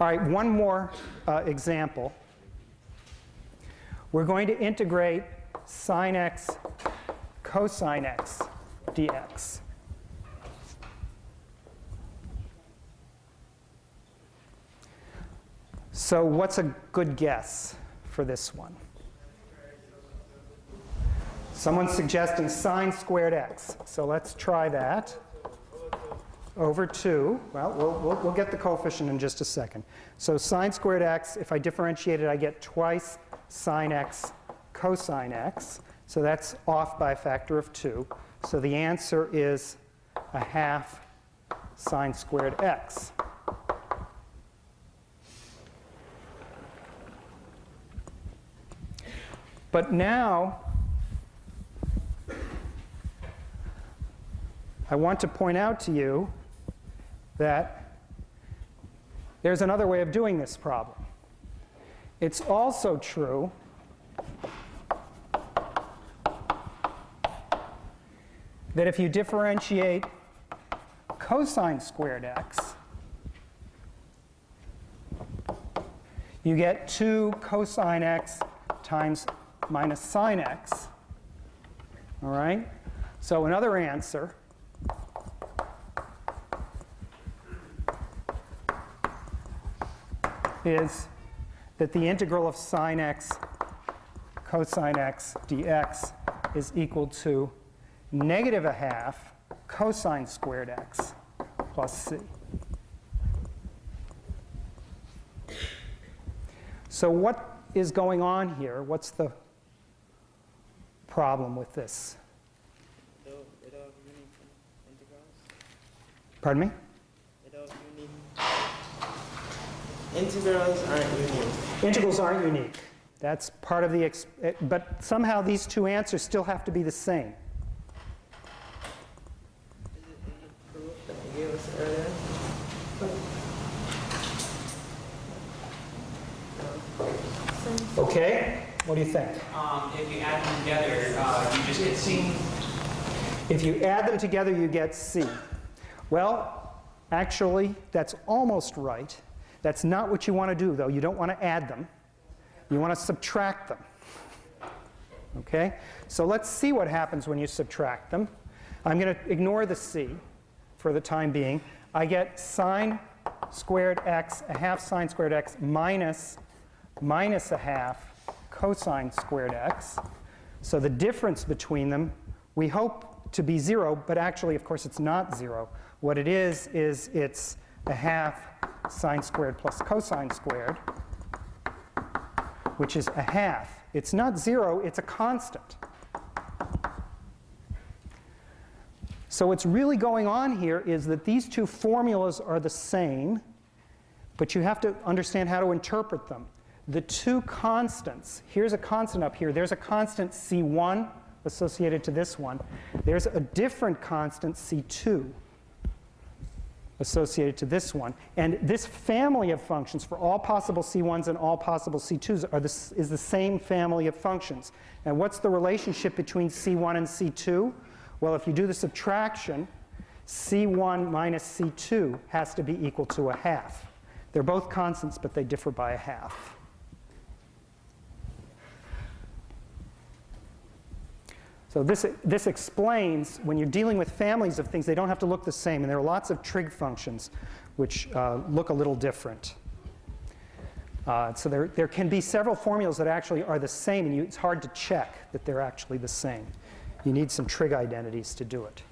All right, one more example. We're going to integrate sine x cosine x dx. So what's a good guess for this one? Someone's suggesting sine squared x. So let's try that. Over 2. Well, we'll get the coefficient in just a second. So sine squared x, if I differentiate it, I get twice sine x cosine x. So that's off by a factor of 2. So the answer is a half sine squared x. But now, I want to point out to you that there's another way of doing this problem. It's also true that if you differentiate cosine squared x, you get 2 cosine x times minus sine x. All right? So another answer is that the integral of sine x cosine x dx is equal to negative a half cosine squared x plus c. So what is going on here? What's the problem with this? Pardon me? Integrals aren't unique. Integrals aren't unique. That's part of the, but somehow these two answers still have to be the same. Is it proof that you gave us earlier? Okay, what do you think? If you add them together, you just get C. If you add them together, you get C. Well, actually, that's almost right. That's not what you want to do, though. You don't want to add them. You want to subtract them. Okay? So let's see what happens when you subtract them. I'm going to ignore the C for the time being. I get sine squared x, a half sine squared x, minus a half cosine squared x. So the difference between them, we hope to be 0, but actually, of course, it's not 0. What it is it's a half sine squared plus cosine squared, which is a half. It's not 0, it's a constant. So what's really going on here is that these two formulas are the same, but you have to understand how to interpret them. The two constants, here's a constant up here. There's a constant C1 associated to this one. There's a different constant C2 associated to this one. And this family of functions for all possible C1s and all possible C2s is the same family of functions. And what's the relationship between C1 and C2? Well, if you do the subtraction, C1 minus C2 has to be equal to a half. They're both constants, but they differ by a half. So this explains, when you're dealing with families of things, they don't have to look the same. And there are lots of trig functions which look a little different. So there can be several formulas that actually are the same, and it's hard to check that they're actually the same. You need some trig identities to do it.